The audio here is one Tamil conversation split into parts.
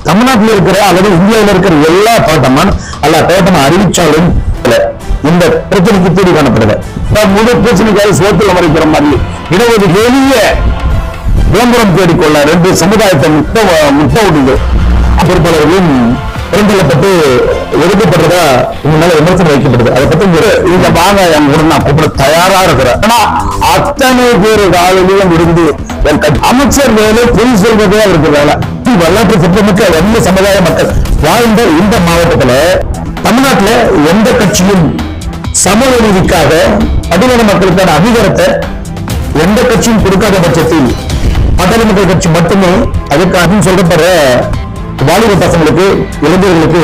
தமிழ்நாட்டில் இருக்கிற அல்லது இந்தியாவில் இருக்கிற எல்லா தோட்டமும் அறிவிச்சாலும் இந்த பிரச்சனைக்கு தீர்வு காணப்படுது. முழு பிரச்சனைக்காக சோத்துல மறைக்கிற மாதிரி இடஒதுக்கீடு விளம்பரம் தேடிக்கொள்ள 2 சமுதாயத்தை முட்ட விடுது பொறுப்பாளர்களும் புறந்தள்ளப்பட்டு ஒதுக்கப்படுறதா மேல விமர்சனம் வைக்கப்படுது. அதை பத்தி இந்த வாங்க என் கூட நான் கூப்பிட தயாரா இருக்கிறேன். ஆனா அத்தனை பேரு காலையிலும் இருந்து அமைச்சர் வேலை பொய் சொல்வதே அவருக்கு வேலை. வரலாற்று சிறப்புமிக்க எந்த சமுதாய மக்கள் வாழ்ந்த இந்த மாவட்டத்துல தமிழ்நாட்டுல எந்த கட்சியும் சமூக நீதிக்காக அடிமன மக்களுக்கான அதிகாரத்தை எந்த கட்சியும் கொடுக்காத பட்சத்தில் பாட்டாளி மக்கள் கட்சி மட்டுமே அதுக்காக சொல்லப்படுற வாலிப பசங்களுக்கு இளைஞர்களுக்கு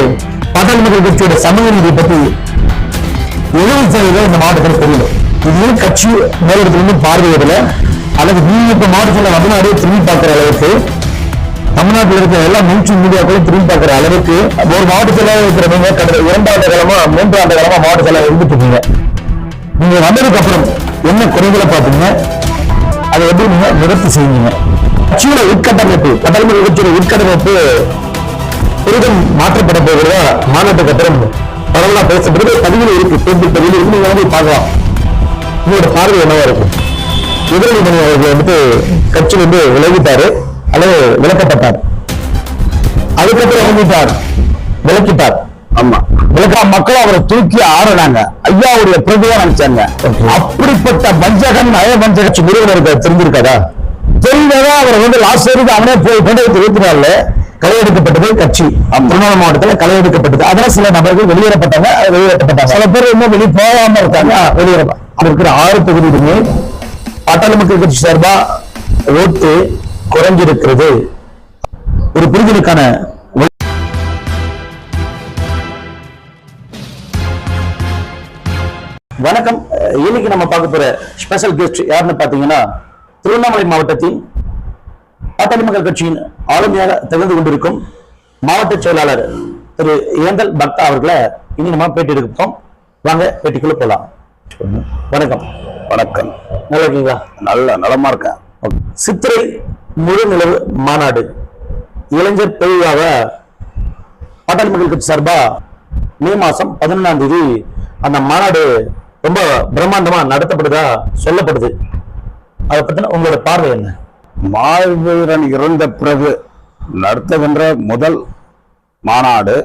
பாட்டாளி மக்கள் கட்சியோட சமூக நீதி பத்தி 70% இந்த மாவட்டத்தில் தெரியல. இது கட்சி மேலிடத்திலிருந்து பார்வையிடல அல்லது நீங்க மாவட்டத்தில் தமிழ்நாடு திரும்பி பார்க்கிற அளவுக்கு தமிழ்நாட்டில் இருக்கிற எல்லா மியூச்சுவல் மீடியாக்களும் திரும்பி பார்க்கிற அளவுக்கு ஒரு மாவட்ட செயலாளர் இருக்கிறவங்க கடந்த 2 ஆண்டு காலமா 3 ஆண்டு காலமா மாவட்ட செயலாளர் இருந்துட்டு இருக்கீங்க. நீங்க வந்ததுக்கு அப்புறம் என்ன குறைகளை பார்த்தீங்க, அதை எப்படி நீங்க நிவர்த்தி செய்வீங்க? கட்சியோட உட்கட்டமைப்பு பாட்டாளி மக்கள் கட்சியோட உட்கட்டமைப்பு பெரிதும் மாற்றப்பட போகிறதா மாநாட்டுக்கு அப்புறம் பரவலா பேசப்படுது. பதிவில் இருக்கு, பேஸ்புக் பதிவில் இருக்கு, நீங்க வந்து பார்க்கலாம். உங்களோட பார்வை என்னவா இருக்கும்? உதயநிதி அவர்கள் கட்சியிலிருந்து விலகிட்டாரு அல்லது விலக்கப்பட்டார், அதுக்கப்புறம் விலக்கிட்டார். ஆமா, மக்கள் அவரை தூக்கி ஆடுறாங்க, ஐயாவுடைய பிரதியா நினைச்சாங்க. அப்படிப்பட்ட வஞ்சகன் நயவஞ்ச கட்சி நிறுவனருக்கு தெரிஞ்சிருக்காதா? தெரிந்ததா அவர் லாஸ்ட் வரைக்கும் அவனே போய் 2024 களை கட்சி திருவண்ணாமலை மாவட்டத்தில் களை எடுக்கப்பட்டது. அதனால சில நபர்கள் வெளியேறப்பட்டாங்க. சில பேர் இன்னும் வெளியே போகாம இருக்காங்க. இருக்கிற 6 தொகுதியிலுமே பாட்டாளி மக்கள் கட்சி சார்பா ஓட்டு குறைஞ்சிருக்கிறது. ஒரு புரிதலுக்கான வணக்கம். இன்னைக்கு நம்ம பார்க்க போற ஸ்பெஷல் கெஸ்ட் யாருன்னு பாத்தீங்கன்னா, திருவண்ணாமலை மாவட்டத்தின் பாட்டாளி மக்கள் கட்சியின் ஆளுமையாக திகழ்ந்து கொண்டிருக்கும் மாவட்ட செயலாளர் திரு ஏந்தல் பக்தா அவர்களை இனி நம்ம பேட்டி எடுப்போம். வாங்க பேட்டிக்குள்ள போலாம். வணக்கம். வணக்கம். நல்லா இருக்கீங்களா? நல்ல நலமா இருக்கேன். சித்திரை முழு நிலவு மாநாடு இளைஞர் பிரிவாக பாட்டாளி மக்கள் கட்சி சார்பா மே மாசம் 11ஆம் தேதி அந்த மாநாடு ரொம்ப பிரம்மாண்டமா நடத்தப்படுதா சொல்லப்படுது. அதை பத்தின உங்களோட பார்வை என்ன? மாவீரன் இறந்த பிறகு நடத்துகின்ற முதல் மாநாடு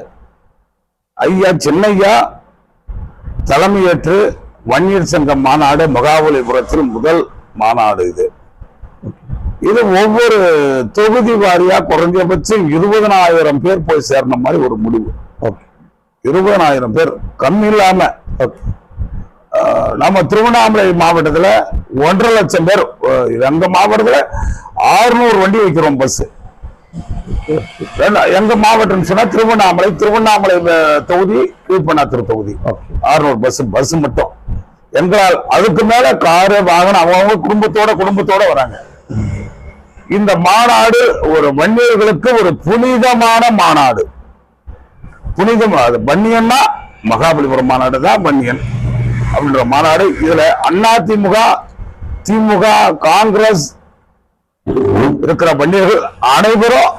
ஐயா சின்னையா தலைமையேற்று வன்னியர் சங்க மாநாடு மகாபலிபுரத்தில் முதல் மாநாடு. இது ஒவ்வொரு தொகுதி வாரியா குறைஞ்சபட்சம் 20,000 பேர் போய் சேர்ந்த மாதிரி ஒரு முடிவு. 20,000 பேர் கம்மி இல்லாம. நம்ம திருவண்ணாமலை மாவட்டத்துல 1.5 லட்சம் பேர், எங்க மாவட்டத்துல 600 வண்டி வைக்கிறோம் பஸ். எங்க மாவட்டம் சொன்னா திருவண்ணாமலை தொகுதி, கீழ்பண்ணாத்தூர் தொகுதி 600 பஸ் மட்டும். எங்களால் அதுக்கு மேல காரு வாகனம் அவங்க குடும்பத்தோட வராங்க. இந்த மாநாடு ஒரு வன்னியர்களுக்கு ஒரு புனிதமான மாநாடு. புனிதம் பன்னியன்னா மகாபலிபுரம் மாநாடு தான் பன்னியன் அப்படின்ற மாநாடு. இதுல அதிமுக, திமுக, காங்கிரஸ் இருக்கிற வன்னியர்கள் அனைவரும்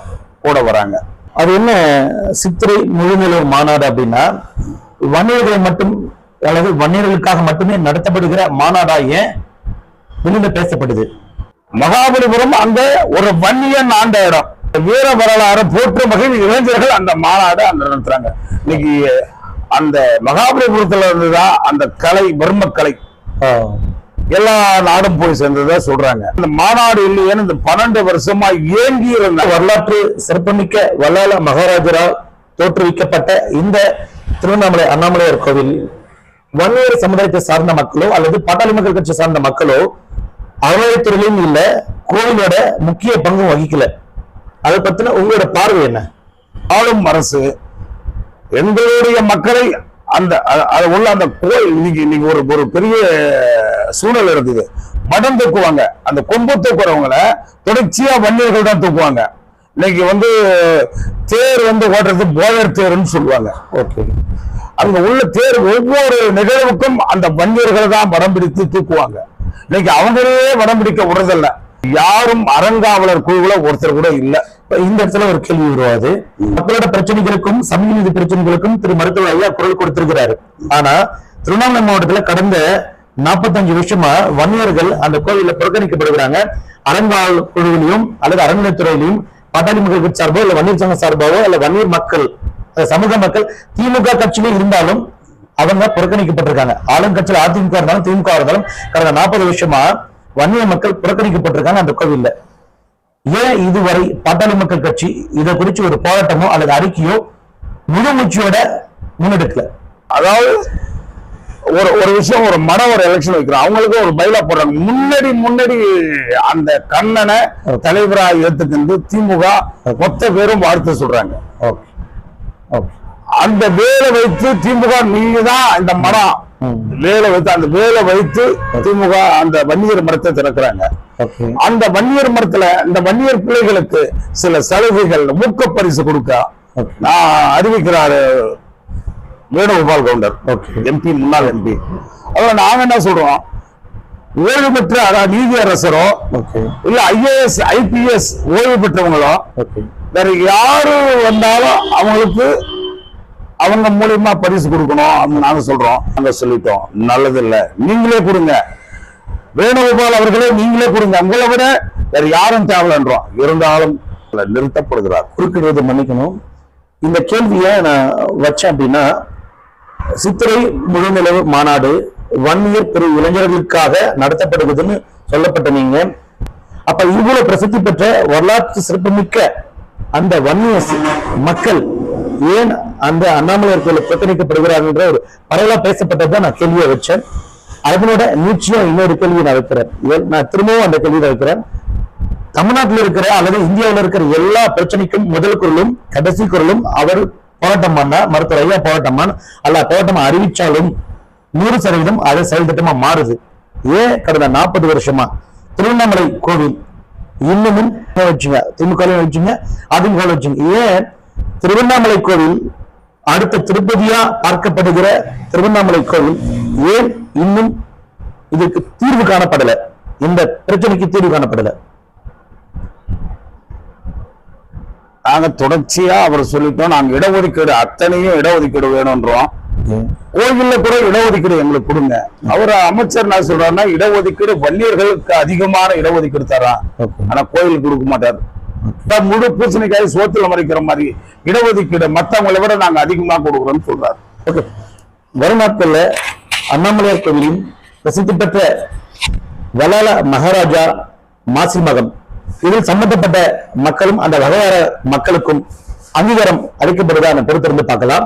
கூட வராங்க. அது என்ன சித்திரை முழுநிலவு மாநாடு அப்படின்னா, வன்னியர்களை மட்டும் அல்லது வன்னியர்களுக்காக மட்டுமே நடத்தப்படுகிற மாநாடா ஏன் வெளியில பேசப்படுது? மகாபலிபுரம் அந்த ஒரு வன்னியன் ஆண்ட இடம், வீர வரலாறு போற்று மகிழ் இளைஞர்கள் அந்த மாநாடு அந்த நடத்துறாங்க. இன்னைக்கு அந்த மகாபலிபுரத்துல இருந்துதான் அந்த கலை, பர்ம கலை எல்லா நாடும் போய் சேர்ந்ததா சொல்றாங்க. இந்த மாநாடு இல்லையேன்னு இந்த 12 வருஷமா ஏங்கி இருந்த வரலாற்று சிறப்புமிக்க வல்லாள மகாராஜரால் தோற்றுவிக்கப்பட்ட இந்த திருவண்ணாமலை அண்ணாமலையார் கோவில் வன்னியர் சமுதாயத்தை சார்ந்த மக்களோ அல்லது பாட்டாளி மக்கள் கட்சி சார்ந்த மக்களோ அறநிலையத்துறையிலும் இல்ல, கோவிலோட முக்கிய பங்கும் வகிக்கல. அதை பத்தின உங்களோட பார்வை என்ன? ஆளும் அரசு எங்களுடைய மக்களை அந்த கோயில் இன்னைக்கு ஒரு பெரிய சூழல் இருக்குது. மடம் தூக்குவாங்க, அந்த கொம்பு தூக்குறவங்களை தொடர்ச்சியா வன்னியர்கள் தான் தூக்குவாங்க. இன்னைக்கு தேர் ஓட்டுறது போயர் தேர்ன்னு சொல்லுவாங்க. ஓகே, அங்க உள்ள தேர் ஒவ்வொரு நிகழ்வுக்கும் அந்த வன்னியர்கள் தான் வடம் பிடித்து தூக்குவாங்க. இன்னைக்கு அவங்களே வடம் பிடிக்க விடுறதில்ல. யாரும் அறங்காவலர் குழுவுல ஒருத்தர் கூட இல்ல. இந்த இடத்துல ஒரு கேள்வி உருவாது. மக்களோட பிரச்சனைகளுக்கும் சமூக நீதி பிரச்சனைகளுக்கும் திரு மருத்துவர் ஐயா குரல் கொடுத்திருக்கிறாரு. ஆனா திருவண்ணாமலை மாவட்டத்துல கடந்த 45 வருஷமா வன்னியர்கள் அந்த கோவில புறக்கணிக்கப்படுகிறாங்க. அறங்காவல் குழுவிலையும் அல்லது அறநிலையத்துறையிலையும் பாட்டாளி மக்கள் கட்சி சார்போ இல்ல வன்னியர் சங்க சார்பாவோ இல்ல வன்னியர் மக்கள் சமூக மக்கள் திமுக கட்சியிலே இருந்தாலும் அவங்க புறக்கணிக்கப்பட்டிருக்காங்க. ஆளுங்கட்சியில் அதிமுக இருந்தாலும் திமுக இருந்தாலும் கடந்த 40 வருஷமா வன்னிய மக்கள் புறக்கணிக்கப்பட்டிருக்காங்க அந்த கோவில்ல. ஏன் இதுவரை பாட்டாளி மக்கள் கட்சி இதை குறிச்சு ஒரு போராட்டமோ அல்லது அறிக்கையோ முழு மூச்சியோட முன்னெடுக்கல? அதாவது ஒரு விஷயம், ஒரு மடம் ஒரு எலெக்ஷன் வைக்கிறோம், அவங்களுக்கு ஒரு பைலா போடுறாங்க. முன்னாடி அந்த கண்ணனை தலைவராக ஏத்துக்கிட்டு திமுக மொத்த பேரும் வாழ்த்து சொல்றாங்க. அந்த வேலை வைத்து திமுக நீங்க தான் இந்த மரம் வேலை வைத்து அந்த வேலை வைத்து திமுக அந்த வன்னியர் மரத்தை திறக்கிறாங்க. அந்த வன்னியர் மரத்துல இந்த வன்னியர் பிள்ளைகளுக்கு சில சலுகைகள் ஊக்க பரிசு கொடுக்க நான் அறிவிக்கிறாரு வேணுகோபால் கவுண்டர் எம்பி, முன்னாள் எம்பி. அதான் நாங்க என்ன சொல்றோம், ஓய்வு பெற்ற நீதி அரசரோ இல்ல IAS IPS ஓய்வு பெற்றவங்களோ வேற யாரு வந்தாலும் அவங்களுக்கு அவங்க மூலியமா பரிசு கொடுக்கணும் நாங்க சொல்றோம். நாங்க சொல்லிட்டோம், நல்லது இல்ல, நீங்களே கொடுங்க வேணுகோபால் அவர்களே, நீங்களே கொடுங்க, உங்களை விட வேற யாரும் தேவையில்லைன்றோம். இருந்தாலும் நிறுத்தப்படுகிறார். குறுக்கிடுவது மன்னிக்கணும். இந்த கேள்வியை நான் வச்சேன் அப்படின்னா, சித்திரை முழுநிலவு மாநாடு வன்னியர் பெரு இளைஞர்களுக்காக நடத்தப்படுவதுன்னு சொல்லப்பட்ட நீங்க, அப்ப இவ்வளவு பிரசித்தி பெற்ற வரலாற்று சிறப்புமிக்க அந்த வன்னிய மக்கள் ஏன் அந்த அண்ணாமலையார் கோயில புறக்கணிக்கப்படுகிறார்கள் ஒரு பரவலா பேசப்பட்டதுதான் நான் கேள்வியை வச்சேன். அதனோட நிச்சயம் இன்னொரு கேள்வியை நான் வைக்கிறேன். நான் திரும்பவும் அந்த கேள்வியை வைக்கிறேன். தமிழ்நாட்டில் இருக்கிற அல்லது இந்தியாவில் இருக்கிற எல்லா பிரச்சனைக்கும் முதல் குரலும் கடைசி குரலும் அவர் போராட்டம் பண்ணா, மருத்துவர் ஐயா போராட்டம் பண்ண அல்ல போராட்டம் அறிவிச்சாலும் 100% அது செயல் திட்டமா மாறுது. ஏன் கடந்த 40 வருஷமா திருவண்ணாமலை கோவில் இன்னமும் வச்சுங்க, திமுக வச்சுங்க, அதிமுக வச்சுங்க, ஏன் திருவண்ணாமலை கோவில் அடுத்த திருப்பதியா பார்க்கப்படுகிற திருவண்ணாமலை கோவில் ஏன் இன்னும் இதுக்கு தீர்வு காணப்படல? இந்த பிரச்சனைக்கு தீர்வு காணப்படல? நாங்க தொடர்ச்சியா அவர் சொல்லிட்டோம், நாங்க இடஒதுக்கீடு அத்தனையும் இடஒதுக்கீடு வேணும்ன்றோம். கோயில்ல கூட இடஒதுக்கீடு எங்களுக்கு கொடுங்க. அவர் அமைச்சர் என்ன சொல்றாருன்னா, இடஒதுக்கீடு வன்னியர்களுக்கு அதிகமான இடஒதுக்கீடு தரான், ஆனா கோயிலுக்கு கொடுக்க மாட்டாரு. முழு பூசணிக்காய் சோத்துல மறைக்கிற மாதிரி இடஒதுக்கீடு மத்தவங்களை விட நாங்க அதிகமா கொடுக்குறோம்னு சொல்றாரு. வரும் நாட்கள்ல அண்ணாமலையார் கோவிலின் பிரசித்தி பெற்ற வலால மகாராஜா மாசி மகம் இதில் சம்பந்தப்பட்ட மக்களும் அந்த வகையார மக்களுக்கும் அங்கீகாரம் அளிக்கப்படுவதா பொறுத்திருந்து பார்க்கலாம்.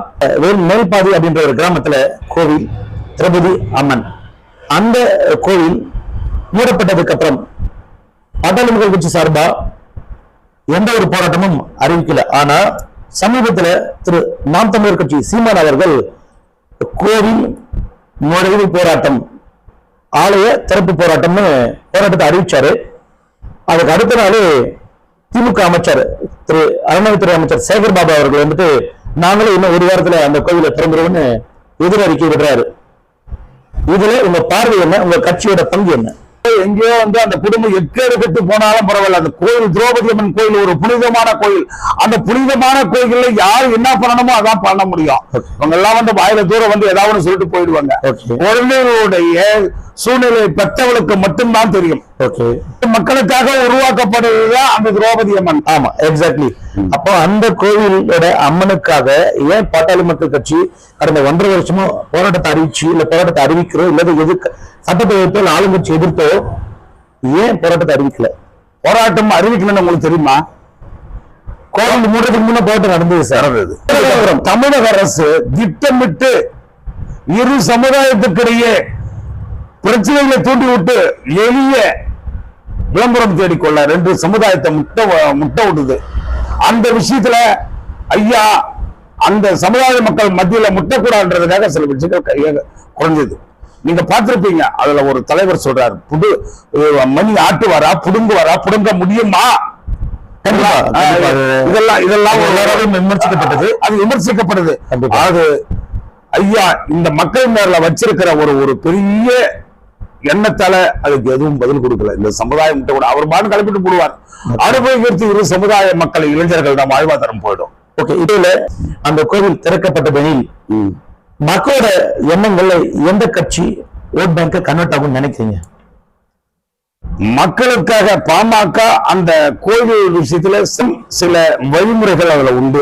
மேல்பாதி அப்படின்ற ஒரு கிராமத்துல கோவில் திரௌபதி அம்மன், அந்த கோவில் மூடப்பட்டதுக்கு அப்புறம் பாட்டாளி மக்கள் கட்சி சார்பா எந்த ஒரு போராட்டமும் அறிவிக்கல. ஆனா சமீபத்துல திரு நாம் தமிழர் கட்சி சீமான் அவர்கள் கோவில் நுழைவு போராட்டம், ஆலய திறப்பு போராட்டம்னு போராட்டத்தை அறிவிச்சாரு. அதுக்கு அடுத்த நாள் திமுக அமைச்சர் திரு அறநிலையத்துறை அமைச்சர் சேகர் பாபு அவர்கள் வந்துட்டு நாங்களும் இன்னும் ஒரு வாரத்துல அந்த கோவிலை திறந்துருவோம்னு எதிரறிக்கை விடுறாரு. இதுல உங்க பார்வை என்ன? உங்க கட்சியோட பங்கு என்ன? எங்கேயோ அந்த குடும்பம் எக்கேடு கட்டு போனாலும் பரவாயில்ல, அந்த கோயில் திரௌபதி அம்மன் கோயில் ஒரு புனிதமான கோயில். அந்த புனிதமான கோயில்ல யாரு என்ன பண்ணணுமோ அதான் பண்ண முடியும். அவங்க எல்லாம் வாயில தூரம் ஏதாவது சொல்லிட்டு போயிடுவாங்க. குழந்தைகளுடைய சூழ்நிலை பெற்றவளுக்கு மட்டும்தான் தெரியும். மக்களுக்காக உருவாக்கப்படுறதுதான் அந்த திரௌபதி அம்மன். ஆமா, எக்ஸாக்ட்லி. அப்போ அந்த கோவிலோட அம்மனுக்காக ஏன் பாட்டாளி மக்கள் கட்சி கடந்த 1.5 வருஷமா போராட்டத்தை அறிவிச்சு இல்ல போராட்டத்தை அறிவிக்கிறோம் இல்ல எதிர்க்க சட்டப்பேரவை ஆளுங்கட்சி எதிர்த்தோ ஏன் போராட்டத்தை அறிவிக்கல? போராட்டம் அறிவிக்கணும்னு உங்களுக்கு தெரியுமா? கோவில் மூடுறதுக்கு முன்ன போராட்டம் நடந்தது சார். தமிழக அரசு திட்டமிட்டு இரு சமுதாயத்துக்கிடையே பிரச்சனைகளை தூண்டி விட்டு எளிய விளம்பரம் தேடிக்கொள்ள 2 சமுதாயத்தை முட்டை விடுது. அந்த விஷயத்துல ஐயா அந்த சமுதாய மக்கள் மத்தியில முட்டக்கூடாதுன்றதுக்காக சில விஷயங்கள் குறைஞ்சது. நீங்க பார்த்திருப்பீங்க, அதுல ஒரு தலைவர் சொல்றாரு, புது மணி ஆட்டு வரா புடுங்கு வரா புடுங்க முடியுமா? இதெல்லாம் விமர்சிக்கப்பட்டது. அது விமர்சிக்கப்படுது. அது ஐயா இந்த மக்கள் மேல வச்சிருக்கிற ஒரு பெரிய எண்ணத்தால அதுக்கு எதுவும் பதில் கொடுக்கல. இந்த சமுதாயம் கூட அவர் பாட்டு கிளப்பிட்டு போடுவார். அனுபவிக்கிறது இரு சமுதாய மக்கள் இளைஞர்கள் தான் வாழ்வாதாரம் போயிடும். ஓகே, இதுல அந்த கோவில் திறக்கப்பட்டதெனில் மக்களோட எண்ணங்கள்ல எந்த கட்சி ஓட் பேங்க கன்வெர்ட் ஆகும்னு நினைக்கிறீங்க? மக்களுக்காக பாமக அந்த கோவில் விஷயத்துல சில வழிமுறைகள் அதுல உண்டு.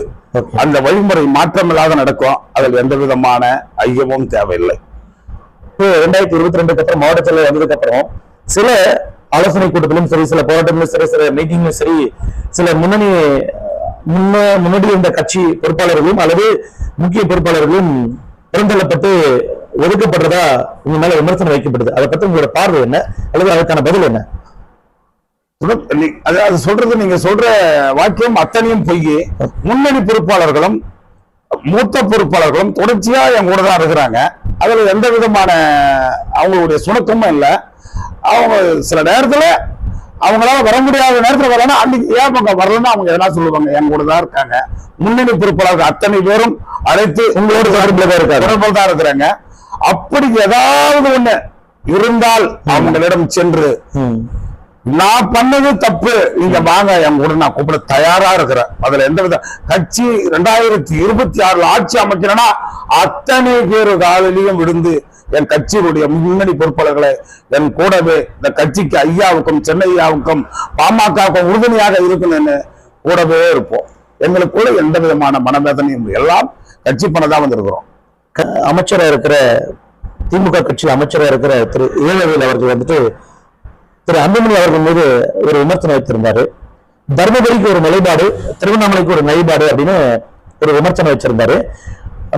அந்த வழிமுறை மாற்றமில்லாத நடக்கும். அதில் எந்த விதமான ஐயமும் தேவையில்லை. 2022 அப்புறம் மாவட்டத்தில் வந்ததுக்கு அப்புறம் சில ஆலோசனை கூட்டத்திலும் சரி, சில போராட்டங்களும் சரி, சில மீட்டிங்லும் சரி, சில முன்னாடி இருந்த கட்சி பொறுப்பாளர்களும் அல்லது முக்கிய பொறுப்பாளர்களும் புறந்தள்ளப்பட்டு ஒதுக்கப்படுறதா உங்க மேல விமர்சனம் வைக்கப்படுது. அதை பத்தி உங்களோட பார்வை என்ன, அல்லது அதுக்கான பதில் என்ன? அது சொல்றது, நீங்க சொல்ற வாக்கியம் அத்தனையும் பொய். முன்னணி பொறுப்பாளர்களும் மூத்த பொறுப்பாளர்களும் தொடர்ச்சியா என் கூட தான் இருக்கிறாங்க. அதுல எந்த விதமான அவங்களுடைய சுணக்கமும் இல்லை. அவங்க சில நேரத்துல அவங்களால வர முடியாத நேரத்துல வரலன்னா அன்னைக்கு ஏன் அவங்க வரலன்னா அவங்க எதனா சொல்லுவாங்க. என் கூட தான் இருக்காங்க. முன்னணி பொறுப்பாளர்கள் அத்தனை பேரும் அழைத்து உங்களோட தொடர்பில் தான் இருக்கிறாங்க. அப்படி ஏதாவது ஒண்ணு இருந்தால் அவங்களிடம் சென்று நான் பண்ணது தப்பு, நீங்க வாங்க என் கூட நான் கூப்பிட தயாரா இருக்கிறேன். அதுல எந்த வித கட்சி 2026 ஆட்சி அமைக்கிறேன்னா அத்தனை பேரு காலிலையும் விழுந்து என் கட்சியினுடைய முன்னணி பொறுப்பாளர்களை என் கூடவே இந்த கட்சிக்கு ஐயாவுக்கும் சென்னையாவுக்கும் பாமகவுக்கும் உறுதுணையாக இருக்கணும்னு கூடவே இருப்போம். எங்களுக்குள்ள எந்த விதமான மனவேதனையும் எல்லாம் கட்சி பண்ணதான் வந்திருக்கிறோம். அமைச்சராக இருக்கிற திமுக கட்சி அமைச்சராக இருக்கிற திரு இளவேல் அவர்கள் வந்துட்டு திரு அன்புமணி அவர்கள் மீது ஒரு விமர்சனம் வைத்திருந்தாரு. தர்மபுரிக்கு ஒரு நிலைப்பாடு, திருவண்ணாமலைக்கு ஒரு நிலைப்பாடு அப்படின்னு ஒரு விமர்சனம் வச்சிருந்தாரு.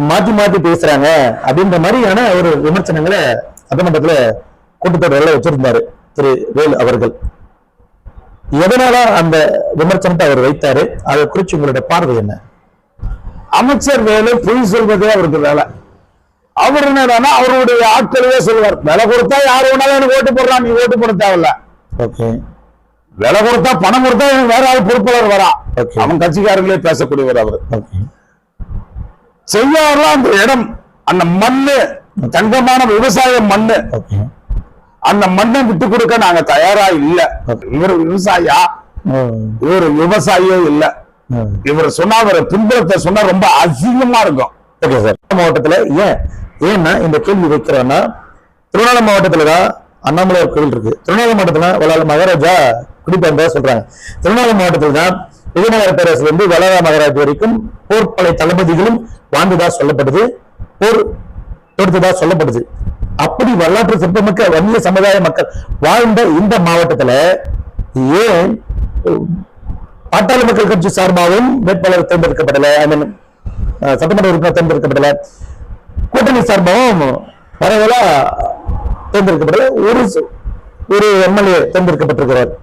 மாத்தி மாத்தி பேசுறாங்க அப்படின்ற மாதிரியான ஒரு விமர்சனங்களை சட்டமன்றத்துல கூட்டத்தொடரில் வச்சிருந்தாரு திரு வேல் அவர்கள். எதனால அந்த விமர்சனத்தை அவர் வைத்தாரு, அதை குறித்து உங்களோட பார்வை என்ன? அமைச்சர் வேலை பொய் சொல்வதே அவருக்கு வேலை. அவர் என்னன்னா அவருடைய ஆட்களவே சொல்லுவார், விலை கொடுத்தா யாரு வேணாலும் எனக்கு ஓட்டு போடுறான், நீ ஓட்டு போட தேவையில்ல. விலை கொடுத்தா பணம் கொடுத்தா வேற ஆள் பொறுப்பாளர் வரா. அவன் கட்சிக்காரங்களே பேசக்கூடியவர் அவரு. செய்யாரெல்லாம் அந்த இடம், அந்த மண்ணு தங்கமான விவசாய மண்ணு, அந்த மண்ணை விட்டு கொடுக்க நாங்க தயாரா இல்ல. இவர் விவசாயியா? இவர் விவசாயியே இல்ல. இவர் சொன்னா ஒரு பின்புலத்தை சொன்னா ரொம்ப அசிங்கமா இருக்கும். ஓகே சார், மாவட்டத்துல ஏன்னா இந்த கேள்வி வைக்கிறோம்னா திருவண்ணாமலை மாவட்டத்துலதான் அண்ணாமலையார் கோவில் இருக்கு. திருவண்ணாமலை மாவட்டத்துல மகாராஜா குடிப்பெயர்ந்ததா சொல்றாங்க. திருவண்ணாமலை மாவட்டத்துல தான் விஜயநகர பேரரசுல இருந்து வளரா மகாராஜ் வரைக்கும் போர்ப்படை தளபதிகளும் வாழ்ந்ததா சொல்லப்படுது, போர் தொடுத்ததா சொல்லப்படுது. அப்படி வரலாற்று சிற்பமிக்க வன்னிய சமுதாய மக்கள் வாழ்ந்த இந்த மாவட்டத்துல ஏன் பாட்டாளி மக்கள் கட்சி சார்பாகவும் வேட்பாளர் தேர்ந்தெடுக்கப்படல, சட்டமன்ற உறுப்பினர் தேர்ந்தெடுக்கப்படல, கூட்டணி சார்பாகவும் பரவலா தேர்ந்தெடுக்கப்படல, ஒரு எம்எல்ஏ தேர்ந்தெடுக்கப்பட்டிருக்கிறார்.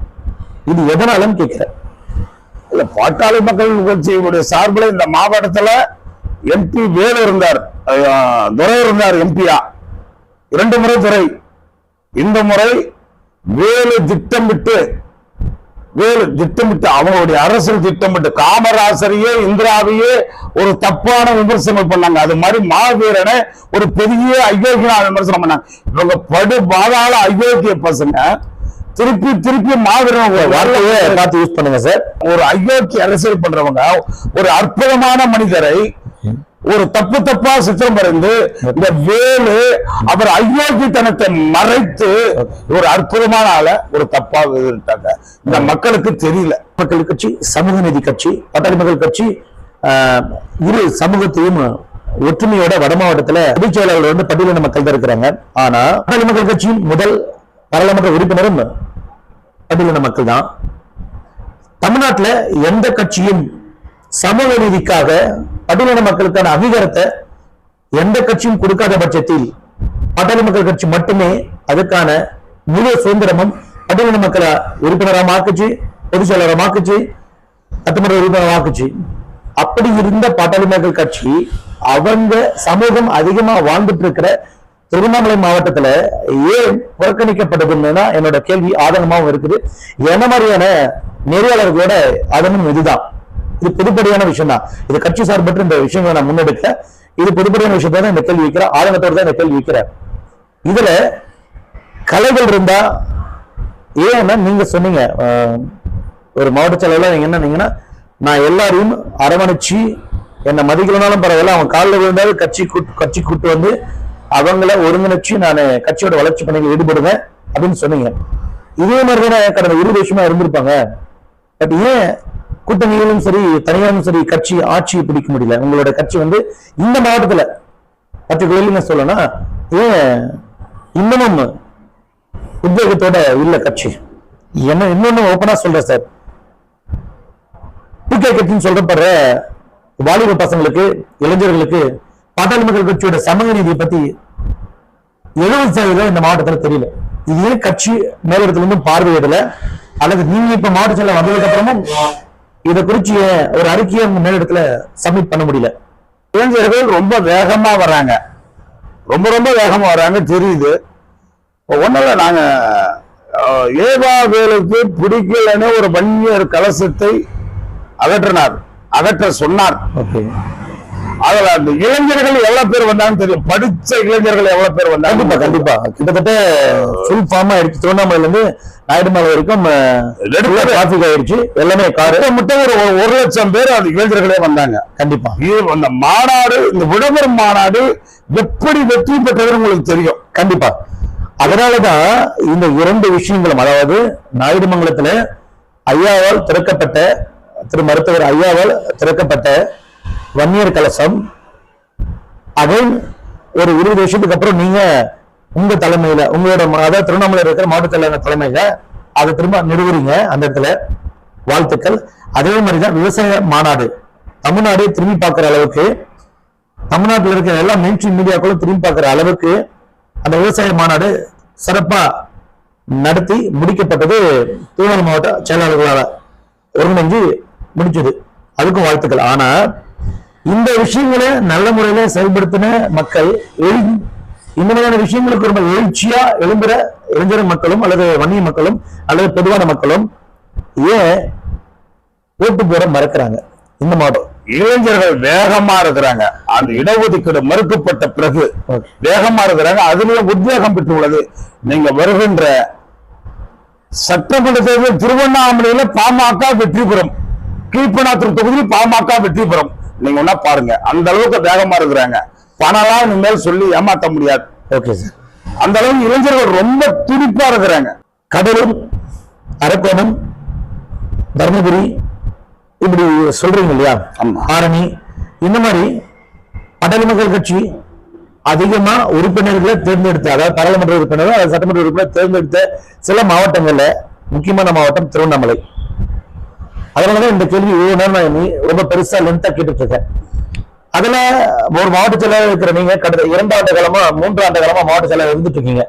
இது எதனாலும் கேட்கிறேன். இல்ல, பாட்டாளி மக்கள் கட்சியினுடைய சார்பில் இந்த மாவட்டத்துல எம்பி வேலு இருந்தார், துரை இருந்தார் எம்பியா. 2 முறை துரை. இந்த முறை வேலு திட்டமிட்டு அவங்களுடைய அரசியல் திட்டமிட்டு காமராசரையே இந்திராவையே ஒரு தப்பான விமர்சனம் பண்ணாங்க. அது மாதிரி மாவீரனை ஒரு பெரிய அயோக்கியனா விமர்சனம் பண்ணாங்க. இவங்க படு பாதாள அயோக்கிய பசங்க திருப்பி மாவீரன் வார்த்தையை பார்த்து யூஸ் பண்ணுங்க சார். ஒரு அயோக்கிய அரசியல் பண்றவங்க ஒரு அற்புதமான மனிதரை ஒரு தப்பா சித்திரம் வரைந்து இந்த வேலு அவர் அயோக்கியத்தனத்தை மறைத்து ஒரு அற்புதமான ஆளை ஒரு தப்பா விட்டாங்க. இந்த மக்களுக்கு தெரியல. மக்கள் கட்சி, சமூக நீதி கட்சி, பாட்டாளி மக்கள் கட்சி இரு சமூகத்தையும் ஒற்றுமையோட வட மாவட்டத்துல பொதுச் செயலாளர்கள் வந்து பட்டியலின மக்கள் தான் இருக்கிறாங்க. ஆனா பாட்டாளி மக்கள் கட்சியின் முதல் பாராளுமன்ற உறுப்பினரும் பட்டியலின மக்கள் தான். தமிழ்நாட்டுல எந்த கட்சியும் சமூக நீதிக்காக பட்டியலின மக்களுக்கான அங்கீகாரத்தை எந்த கட்சியும் கொடுக்காத பட்சத்தில் பாட்டாளி மக்கள் கட்சி மட்டுமே அதுக்கான முழு சுதந்திரமும் பட்டியலின மக்களை உறுப்பினராக ஆக்குச்சு, பொதுச் செயலாளராக ஆக்குச்சு, சட்டமன்ற உறுப்பினராக ஆக்குச்சு. அப்படி இருந்த பாட்டாளி மக்கள் கட்சி அவங்க சமூகம் அதிகமா வாழ்ந்துட்டு இருக்கிற திருவண்ணாமலை மாவட்டத்துல ஏன் புறக்கணிக்கப்படுதுன்னா என்னோட கேள்வி ஆதங்கமாகவும் இருக்குது. என்ன மாதிரியான நெறியாளர்களோட ஆதங்கம் இதுதான். இது பொதுப்படியான விஷயம் தான். இது கட்சி சார்பற்ற இந்த விஷயங்களை நான் முன்னெடுக்க, இது பொதுப்படியான விஷயத்தான் இந்த கேள்வி வைக்கிறேன், ஆதங்கத்தோடு தான் இந்த கேள்வி வைக்கிறேன். இதுல கலைகள் இருந்தா ஏன்னா நீங்க சொன்னீங்க ஒரு மாவட்ட செயலாளர் நீங்க என்னன்னீங்கன்னா நான் எல்லாரையும் அரவணைச்சு என்னை மதிக்கலனாலும் பரவாயில்ல அவன் காலில் விழுந்தாலும் கட்சி கூட்டு வந்து அவங்கள ஒருங்கிணைச்சு நான் கட்சியோட வளர்ச்சி பணிகள் ஈடுபடுவேன் அப்படின்னு சொன்னீங்க. இதே மாதிரிதான் கடந்த 20 வருஷமா இருந்திருப்பாங்க. பட் ஏன் கூட்டணிகளும் சரி தனியாரும் சரி கட்சி ஆட்சியை பிடிக்க முடியல? உங்களோட கட்சி வந்து இந்த மாவட்டத்துல பர்டிகுலர்லி நான் சொல்லனா ஏன் இன்னமும் உத்வேகத்தோட இல்ல கட்சி? என்ன இன்னொன்னு ஓப்பனா சொல்றேன் சார், பிகே கட்சின்னு சொல்றப்படுற வாலிப பசங்களுக்கு இளைஞர்களுக்கு பாட்டாளி மக்கள் கட்சியோட சமூக நீதியை பத்தி 70% இந்த மாவட்டத்தில் தெரியல. இது ஏன் கட்சி மேலிடத்துல இருந்து பார்வையிடல? அல்லது நீங்க இப்ப மாவட்ட செயலர் வந்ததுக்கு அப்புறமும் இதை குறிச்சு ஒரு அறிக்கையை மேலிடத்துல சப்மிட் பண்ண முடியல? இளைஞர்கள் ரொம்ப வேகமா வர்றாங்க, ரொம்ப ரொம்ப வேகமா வர்றாங்க தெரியுது. ஒண்ணுல நாங்க ஏவாவேலுக்கு பிடிக்கலன்னு ஒரு வன்னியர் கலசத்தை அகற்ற சொன்னார். அதுல அந்த இளைஞர்கள் எவ்வளவு பேர் வந்தாங்கன்னு தெரியும். படிச்ச இளைஞர்கள் எவ்வளவு பேர் வந்தாங்க? கண்டிப்பா கிட்டத்தட்ட ஃபுல் ஃபார்ம் ஆயிடுச்சு. திருவண்ணாமலையில இருந்து நாயுடுமலை வரைக்கும் டிராபிக் ஆயிடுச்சு. எல்லாமே காரு மட்டும் ஒரு 1,00,000 பேர் அந்த இளைஞர்களே வந்தாங்க. கண்டிப்பா அந்த மாநாடு, இந்த விளம்பரம் மாநாடு எப்படி வெற்றி பெற்றதுன்னு உங்களுக்கு தெரியும். கண்டிப்பா அதனாலதான் இந்த 2 விஷயங்களும், அதாவது நாயுடுமங்கலத்துல ஐயாவால் திறக்கப்பட்ட மருத்துவர் ஐயாவால் திறக்கப்பட்ட வன்னியர் கலசம், அதை ஒரு 20 வருஷத்துக்கு அப்புறம் நீங்க உங்க தலைமையில உங்களோட அதாவது திருவண்ணாமலை இருக்கிற மாவட்ட தலைவர் தலைமையில அதை திரும்ப நிறுவுறீங்க. அந்த இடத்துல வாழ்த்துக்கள். அதே மாதிரிதான் விவசாய மாநாடு தமிழ்நாடு திரும்பி பார்க்கிற அளவுக்கு, தமிழ்நாட்டில் இருக்கிற எல்லா மெயின் ஸ்ட்ரீம் மீடியாக்களும் திரும்பி பார்க்கிற அளவுக்கு அந்த விவசாய மாநாடு சிறப்பா நடத்தி முடிக்கப்பட்டது திருவண்ணாமலை மாவட்ட செயலாளர்களால் ஒருங்கிணைஞ்சு முடிச்சது. அதுக்கும் வாழ்த்துக்கள். ஆனா இந்த விஷயங்களை நல்ல முறையில செயல்படுத்தின மக்கள், இந்த மாதிரியான விஷயங்களுக்கு ரொம்ப எழுச்சியா எழும்புற இளைஞர் மக்களும் அல்லது வன்னிய மக்களும் அல்லது பொதுவான மக்களும் ஏன் ஓட்டு போட மறக்கிறாங்க? இந்த மாவட்டம் இளைஞர்கள் வேகமா இருக்கிறாங்க. அந்த இடஒதுக்கீடு மறுக்கப்பட்ட பிறகு வேகமா இருக்கிறாங்க. அதுலயும் உத்வேகம் பெற்றுள்ளது. நீங்க வருகின்ற சட்டமன்ற தேர்தல் திருவண்ணாமலையில பாமக வெற்றி பெறும், கீழ்பெண்ணாத்தூர் தொகுதியில் பாமக வெற்றி பெறும். நீங்க ஒன்னா பாருங்க, அந்த அளவுக்கு வேகமா இருக்கிறாங்க. பணம்லாம் இனிமேல் சொல்லி ஏமாத்த முடியாது. Okay sir. அந்த அளவுக்கு இளைஞர்கள் ரொம்ப துடிப்பா இருக்கிறாங்க. கடலூர், அரக்கோணம், தர்மபுரி இப்படி சொல்றீங்க இல்லையா? ஆரணி, இந்த மாதிரி பாட்டாளி மக்கள் கட்சி அதிகமா உறுப்பினர்களை தேர்ந்தெடுத்த, அதாவது பாராளுமன்ற உறுப்பினர் அல்லது சட்டமன்ற உறுப்பினர் தேர்ந்தெடுத்த சில மாவட்டங்கள்ல முக்கியமான மாவட்டம் திருவண்ணாமலை. அதனாலதான் இந்த கேள்வி நான் ரொம்ப பெருசா லென்த்தா கேட்டுட்டு இருக்கேன். அதுல ஒரு மாவட்ட செயலாளர் இருக்கிற நீங்க கடந்த 2 ஆண்டு காலமா 3 ஆண்டு காலமா மாவட்ட செயலாளர் இருந்துட்டு இருக்கீங்க.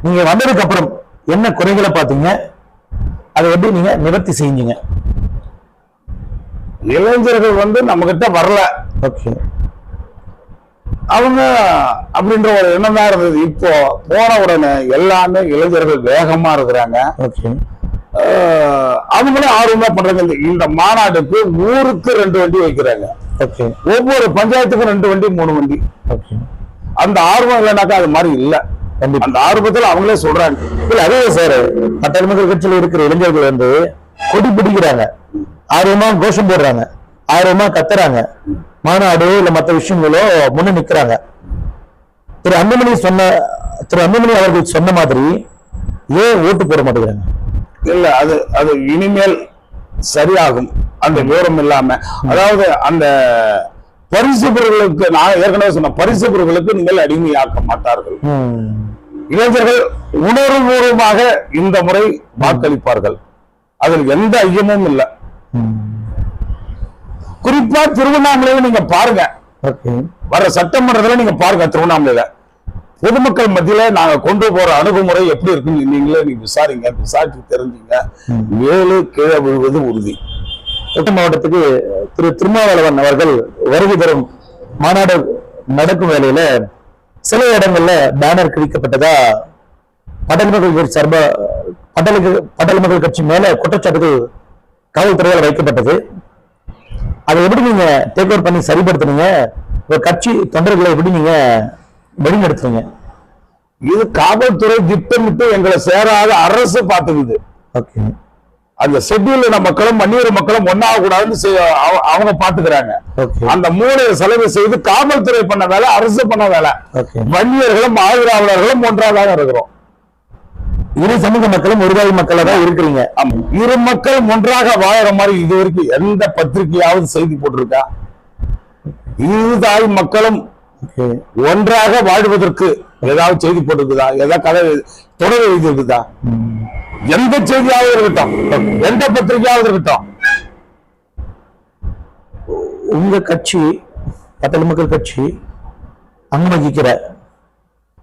நீங்க வந்ததுக்கு அப்புறம் என்ன குறைகளை பார்த்தீங்க? அதை எப்படி நீங்க நிவர்த்தி செஞ்சீங்க? இளைஞர்கள் நம்ம கிட்ட வரல. ஓகே, அவங்க அப்படின்ற ஒரு எண்ணம் தான் இருந்தது. இப்போ போன உடனே எல்லாமே இளைஞர்கள் வேகமா இருக்கிறாங்க. ஓகே, அவங்களும் ஆர்வமா பண்றாங்க. இந்த மாநாடுக்கு ஊருக்கு 2 வண்டி வைக்கிறாங்க. ஓகே, ஒவ்வொரு பஞ்சாயத்துக்கும் 2 வண்டி 3 வண்டி. ஓகே, அந்த ஆர்வம் இல்லைனாக்கா அது மாதிரி இல்ல. அந்த ஆர்வத்தில் அவங்களே சொல்றாங்க. இல்ல அதே சார், பாட்டாளி மக்கள் கட்சியில் இருக்கிற இளைஞர்கள் கொடி பிடிக்கிறாங்க, ஆர்வமா கோஷம் போடுறாங்க, ஆர்வமா கத்துறாங்க, மாநாடு இல்ல மற்ற விஷயங்களோ முன்ன நிக்கிறாங்க. திரு அன்புமணி அவர்கள் சொன்ன மாதிரி ஏன் ஓட்டு போட மாட்டேங்கிறாங்க? இல்ல அது இனிமேல் சரியாகும். அந்த விவரம் இல்லாம, அதாவது அந்த பரிசு பொருட்களுக்கு நான் ஏற்கனவே சொன்ன பரிசு பொருட்களுக்கு நீங்கள் அடிமையாக்க மாட்டார்கள். இளைஞர்கள் உணர்வுபூர்வமாக இந்த முறை வாக்களிப்பார்கள். அதில் எந்த ஐயமும் இல்லை. குறிப்பா திருவண்ணாமலையில நீங்க பாருங்க, வர சட்டமன்றத்துல நீங்க பாருங்க, திருவண்ணாமலையில பொதுமக்கள் மத்தியில நாங்க கொண்டு போற அணுகுமுறை எப்படி இருக்குன்னு நீங்களே விசாரிச்சு தெரிஞ்சுங்க. மேலு கீழே விழுவது உறுதி. மாவட்டத்துக்கு திரு திருமாவளவன் அவர்கள் வருகை தரும் மாநாடு நடக்கும் வேளையில சில இடங்கள்ல பேனர் கிழிக்கப்பட்டதா பாட்டாளி மக்கள் கட்சி மேல குற்றச்சாட்டுகள் காவல்துறையால் வைக்கப்பட்டது. அதை எப்படி நீங்க டேக் ஓவர் பண்ணி சரிப்படுத்துனீங்க? கட்சி தொண்டர்களை எப்படி நீங்க வழிநடத்துறீங்க? இது காவல்துறை திட்டமிட்டு எங்களை சேராத அரசு பார்த்துக்குது. ஓகே. அந்த ஷெட்யூல்ல மக்களும் வன்னியர் மக்களும் ஒன்னாக கூடாதுன்னு அவங்க பாத்துக்கிறாங்க. அந்த மூளையை செலவு செய்து காவல்துறை பண்ண வேலை, அரசு பண்ண வேலை. வன்னியர்களும் ஆதரவாளர்களும் ஒன்றாக இருக்கிறோம். இரு சமூக மக்களும் ஒரு தாய் மக்களா தான் இருக்கிறீங்க. இரு மக்களும் ஒன்றாக வாழற மாதிரி இது வரைக்கும் எந்த பத்திரிகையாவது செய்தி போட்டிருக்கா? இரு தாய் மக்களும் ஒன்றாக வாழ்வதற்கு ஏதாவது செய்தி போட்டிருக்குதா? ஏதாவது கதை தொடர் எழுதி இருக்குதா? எந்த செய்தியாவது இருக்கட்டும், எந்த பத்திரிகையாவது இருக்கட்டும். உங்க கட்சி பாட்டாளி மக்கள் கட்சி அங்கம் வகிக்கிற,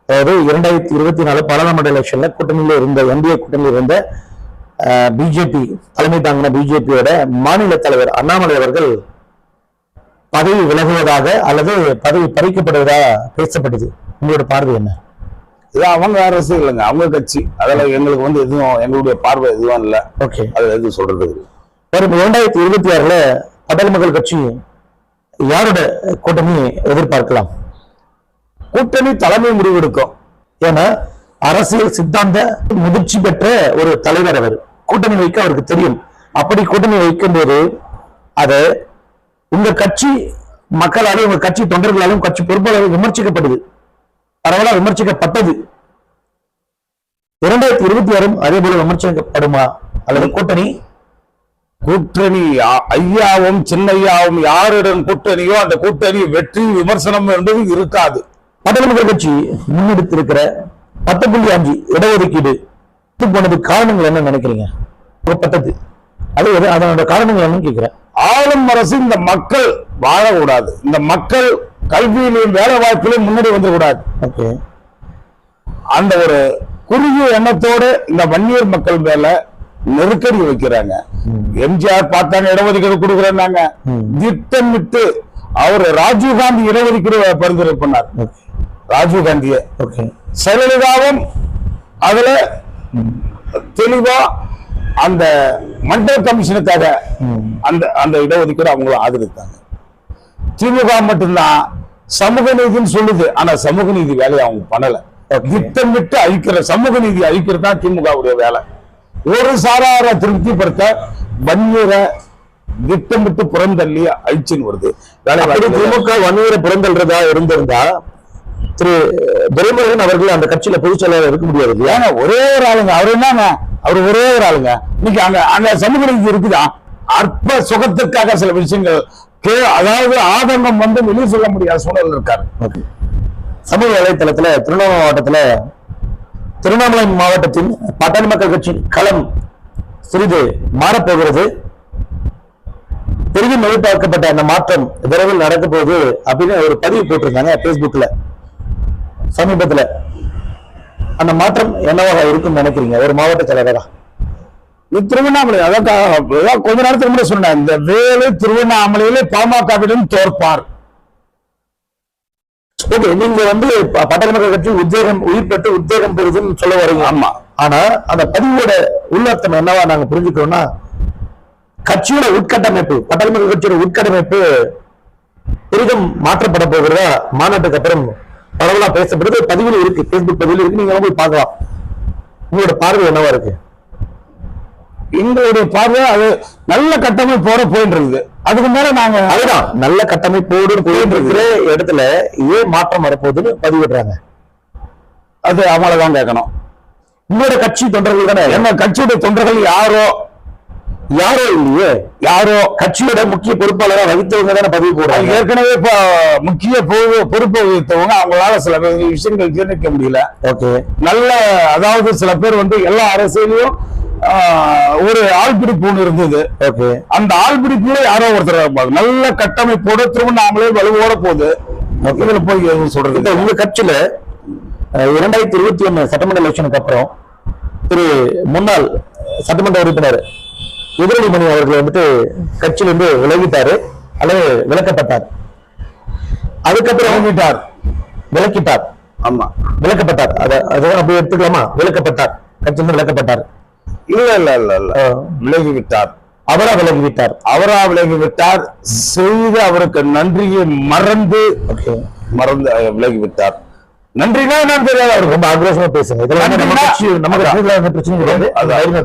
அதாவது 2024 பாராளுமன்ற எலெக்ஷன்ல கூட்டணியில இருந்த என்டிஏ கூட்டணியில் இருந்த பிஜேபி தலைமை தாங்கின பிஜேபியோட மாநில தலைவர் அண்ணாமலை அவர்கள் பதவி விலகுவதாக அல்லது பதவி பறிக்கப்படுவதாக பேசப்பட்டது. உங்களோட பார்வை என்ன? இது அவங்க அரசு இல்லைங்க, அவங்க கட்சி. அதெல்லாம் எங்களுக்கு எதுவும் எங்களுடைய பார்வை எதுவும் இல்லை. ஓகே. அது எதுவும் சொல்றது வரும் 2026 பாட்டாளி மக்கள் கட்சி யாரோட கூட்டணி எதிர்பார்க்கலாம்? கூட்டணி தலைமை முடிவெடுக்கும். ஏன்னா அரசியல் சித்தாந்த முதிர்ச்சி பெற்ற ஒரு தலைவர் அவர். கூட்டணி வைக்க அவருக்கு தெரியும். அப்படி கூட்டணி வைக்கும் போது அதை உங்க கட்சி மக்களாலும் உங்க கட்சி தொண்டர்களாலும் கட்சி பொறுப்பாளர்கள் விமர்சிக்கப்படுது, பரவலா விமர்சிக்கப்பட்டது. 2026 அதே போல விமர்சிக்கப்படுமா? அல்லது கூட்டணி ஐயாவும் சின்னையாவும் யாருடன் கூட்டணியோ அந்த கூட்டணி வெற்றி விமர்சனம் என்பது இருக்காது. பாட்டாளி மக்கள் கட்சி முன்னெடுத்திருக்கிற 10.5 இடஒதுக்கீடு போனதுக்கு காரணங்கள் என்ன நினைக்கிறீங்க? பட்டது அது அதனோட காரணங்கள் என்னன்னு கேட்கிறேன். ஆளும் அரசு இந்த மக்கள் வாழக்கூடாது, இந்த மக்கள் கல்வியிலையும் வேலை வாய்ப்பிலையும் முன்னாடி வந்துடக்கூடாது. அந்த ஒரு குறுகிய எண்ணத்தோடு இந்த வன்னியர் மக்கள் மேல நெருக்கடி வைக்கிறாங்க. எம்ஜிஆர் பார்த்தாங்க இடஒதுக்கீடு கொடுக்குறாங்க, திட்டமிட்டு அவர் ராஜீவ்காந்தி இடஒதுக்கீடு பரிந்துரை பண்ணார். ராஜீவ்காந்திய ஜெயலலிதாவும் அதுல தெளிவா அந்த மண்டல கமிஷனுக்காக அந்த இடஒதுக்கீடு அவங்களும் ஆதரித்தாங்க. திமுக மட்டும்தான் சமூக நீதினு சொல்லுது, ஆனா சமூக நீதி வேலையை அவங்க பண்ணல. திட்டமிட்டு அழிக்கிற சமூக நீதி அழிக்கிறது தான் திமுகவுடைய வேலை. ஒரு சாரார திருப்திப்படுத்த வன்னியரை திட்டமிட்டு புறந்தள்ளி அழிச்சுன்னு வருது. திமுக வன்னியரை புறந்தல்றதா இருந்திருந்தா திரு துரைமுருகன் அவர்கள் அந்த கட்சியில பொதுச் செயலாளர் இருக்க முடியாது. ஏன்னா ஒரே ஒரு ஆளுங்க, அவர் என்னங்க, அவர் ஒரே ஒரு ஆளுங்க. இன்னைக்கு அங்க சமூக நீதி இருக்குதா? அற்ப சுகத்திற்காக சில விஷயங்கள் அதாவது ஆதங்கம் வெளியே சொல்ல முடியாத சூழல் இருக்காரு. சமூக வலைத்தளத்துல திருவண்ணாமலை மாவட்டத்துல திருவண்ணாமலை மாவட்டத்தின் பாட்டாளி மக்கள் கட்சி களம் சிறிது மாறப்போகிறது. பெரிதும் எதிர்பார்க்கப்பட்ட அந்த மாற்றம் விரைவில் நடக்க போகுது அப்படின்னு ஒரு பதிவு போட்டிருந்தாங்க பேஸ்புக்ல சமீபத்துல. அந்த மாற்றம் என்னவாக இருக்குன்னு நினைக்கிறீங்க ஒரு மாவட்ட செயலரா? திருவண்ணாமலை அதான் கொஞ்ச நேரத்துக்கு முன்னாடி சொன்னேன், இந்த வேலு திருவண்ணாமலையில பாமகவிடம் தோற்பார். ஓகே, நீங்க பாட்டாளி மக்கள் கட்சி உத்வேகம் உயிர் பெற்று உத்வேகம் பெறுதுன்னு சொல்ல வரீங்க. ஆமா. ஆனா அந்த பதிவோட உள்ளர்த்தம் என்னவா நாங்க புரிஞ்சுக்கிறோம்னா, கட்சியோட உட்கட்டமைப்பு, பாட்டாளி மக்கள் கட்சியோட உட்கட்டமைப்பு பெரிதும் மாற்றப்பட போகிறதா மாநாட்டுக்கு அப்புறம் பரவலா பேசப்படுது. பதிவில் இருக்கு, பேஸ்புக் பதிவில் இருக்கு, நீங்க போய் பார்க்கலாம். உங்களோட பார்வை என்னவா இருக்கு? எங்களுடைய பார்வை அது நல்ல கட்டமைப்போட போயிட்டு இருக்குது. அதுக்கு மேல நாங்க அதுதான் நல்ல கட்டமைப்போடு போயிட்டு இருக்கிற இடத்துல ஏன் மாற்றம் வரப்போகுதுன்னு பதிவிடுறாங்க. அது அவங்களதான் கேட்கணும். உங்களோட கட்சி தொண்டர்கள் தானே? என்ன கட்சியோட தொண்டர்கள் யாரோ இல்லையே, யாரோ கட்சியோட முக்கிய பொறுப்பாளராக வகித்தவங்க தானே பதிவு போடுறாங்க. ஏற்கனவே இப்ப முக்கிய பொறுப்பு வகித்தவங்க அவங்களால சில விஷயங்கள் ஜீர்ணிக்க முடியல. ஓகே. நல்ல அதாவது சில பேர் எல்லா அரசியலையும் ஒரு ஆள்பிடிப்பு ஒண்ணு இருந்தது. அந்த ஆள்பிடிப்புல யாரோ ஒருத்தர் இருப்பாங்க. நல்ல கட்டமைப்போட திருவண்ணாமலை வலுவோட போகுது. இதுல போய் சொல்றது உங்க கட்சியில 2021 சட்டமன்ற எலெக்ஷனுக்கு அப்புறம் திரு முன்னாள் சட்டமன்ற உறுப்பினர் எதிரொலிமணி அவர்கள் கட்சியிலிருந்து விலகிட்டாரு அல்லது விலக்கப்பட்டார். அதுக்கப்புறம் விலக்கிட்டார். ஆமா, விலக்கப்பட்டார். அதை அப்படி எடுத்துக்கலாமா? விலக்கப்பட்டார், கட்சியிலிருந்து விலக்கப்பட்டார். இல்ல விலகிவிட்டார். அவரா விலகிவிட்டார். செய்து அவருக்கு நன்றியை மறந்து விலகிவிட்டார். நன்றினா என்னன்னு தெரியாது அவருக்கு. ரொம்ப ஆக்ரோஷமா பேசுங்க. இதெல்லாம் நமக்கு பிரச்சனை கிடையாது.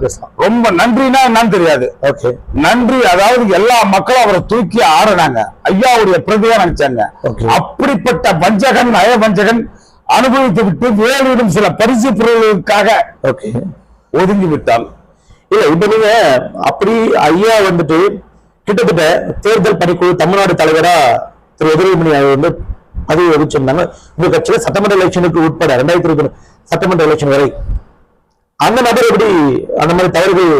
பேசலாம். ரொம்ப நன்றினா என்னன்னு தெரியாது. ஓகே. நன்றி அதாவது எல்லா மக்களும் அவரை தூக்கி ஆடுனாங்க, ஐயாவுடைய பிரதியா நினைச்சாங்க. அப்படிப்பட்ட வஞ்சகன் நயவஞ்சகன் அனுபவித்து விட்டு வேலையிடும் சில பரிசு பொருளுக்காக ஒதுங்கி விட்டால் இல்ல. இப்ப நீங்க அப்படி ஐயா வந்துட்டு கிட்டத்தட்ட தேர்தல் பணிக்குழு தமிழ்நாடு தலைவரா திரு எதிர்மணி வந்து பதவி வகிச்சிருந்தாங்க. உங்க கட்சியில சட்டமன்ற எலெக்ஷனுக்கு உட்பட 2020 சட்டமன்ற எலெக்ஷன் வரை அந்த நபர் எப்படி அந்த மாதிரி தவறுகள்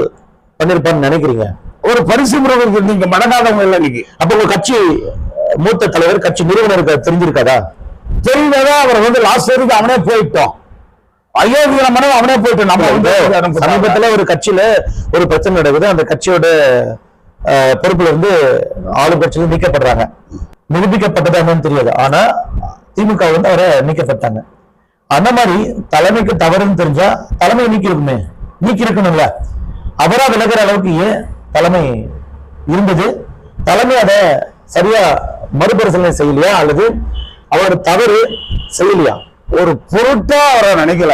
பண்ணிருப்பான்னு நினைக்கிறீங்க? ஒரு பரிசு முறை நீங்க மடங்காதவங்க இல்ல இன்னைக்கு. அப்ப உங்க கட்சி மூத்த தலைவர் கட்சி நிறுவனருக்கு தெரிஞ்சிருக்காதா? தெரிந்ததா அவர் வந்து லாஸ்ட் வரைக்கும் அவனே போயிட்டோம், அயோக்கிய மனம் அவனே போயிட்டோம். நம்ம வந்து சமீபத்துல ஒரு கட்சியில ஒரு பிரச்சனை நடக்குது. அந்த கட்சியோட பொறுப்புல இருந்து ஆளு கட்சியில நீக்கப்படுறாங்க. நிரூபிக்கப்பட்டதான்னு தெரியாது, ஆனா திமுக வந்து அவரை நீக்கப்பட்டாங்க. அந்த மாதிரி தலைமைக்கு தவறுன்னு தெரிஞ்சா தலைமை நீக்கி இருக்கணும்ல. அவரா விலகிற அளவுக்கு ஏன் தலைமை இருந்தது? தலைமை அதை சரியா மறுபரிசீலனை செய்யலையா அல்லது அவர் தவறு செய்யலையா? ஒரு பொருட்டா அவரை நினைக்கல.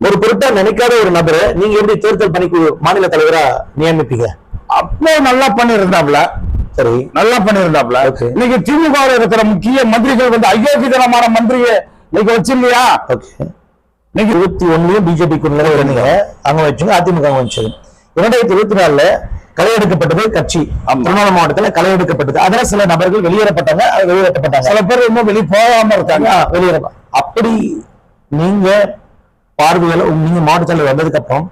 ஒரு பொருட்டா நினைக்காத ஒரு நபரை நீங்க எப்படி தேர்தல் பணிக்கு மாநில தலைவரா நியமிப்பீங்க? அப்போ நல்லா பண்ணிருந்தாப்ல. சரி, நல்லா பண்ணிருந்தாப்ல. இன்னைக்கு திமுக இருக்கிற முக்கிய மந்திரிகள் வந்து அயோக்கியத்தனமான மந்திரியை இன்னைக்கு வச்சிருந்தியா? இன்னைக்கு 21 பிஜேபிக்குள்ள இருந்தீங்க, அங்க வச்சுங்க, அதிமுக வச்சது. 2024 களை எடுக்கப்பட்டது கட்சி. திருவண்ணாமலை மாவட்டத்தில் களை எடுக்கப்பட்டது. அதனால சில நபர்கள் வெளியேறப்பட்டாங்க. சில பேர் இன்னும் வெளியே போகாம இருக்காங்க. வெளியேற அப்படி நீங்க பார்வையில நீங்க மாவட்ட தலைவர் வந்ததுக்கு அப்புறம்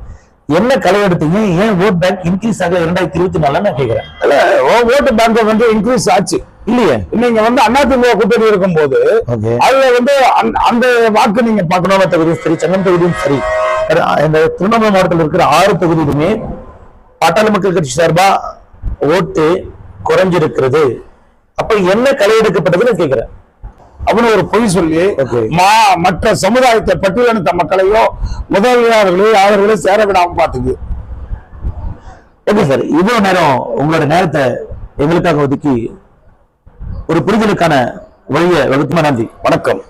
என்ன களை எடுத்தீங்க? ஏன் ஓட் பேங்க் இன்க்ரீஸ் ஆகல 2024 நான் கேட்கிறேன். ஓட்டு பேங்க் வந்து இன்க்ரீஸ் ஆச்சு இல்லையே. நீங்க வந்து அதிமுக கூட்டணி இருக்கும் போது அதுல வந்து அந்த வாக்கு நீங்க பார்க்கணும். தொகுதியும் சரி, சென்னை தொகுதியும் சரி, இந்த திருவண்ணாமலை மாவட்டத்தில் இருக்கிற 6 தொகுதியிலுமே பாட்டாளி மக்கள் கட்சி சார்பா ஓட்டு குறைஞ்சிருக்கிறது. அப்ப என்ன களை எடுக்கப்பட்டதுன்னு கேட்கிறேன். அவனு ஒரு பொய் சொல்லி மற்ற சமுதாயத்தை பட்டியலினத்த மக்களையோ முதலீட்டாளர்களையோ அவர்களையும் சேர விடாம பாத்துக்கு. ஓகே சார், இவ்வளவு நேரம் உங்களோட நேரத்தை எங்களுக்காக ஒதுக்கி ஒரு புரிதலுக்கான வழியை வகுத்துமா. நன்றி, வணக்கம்.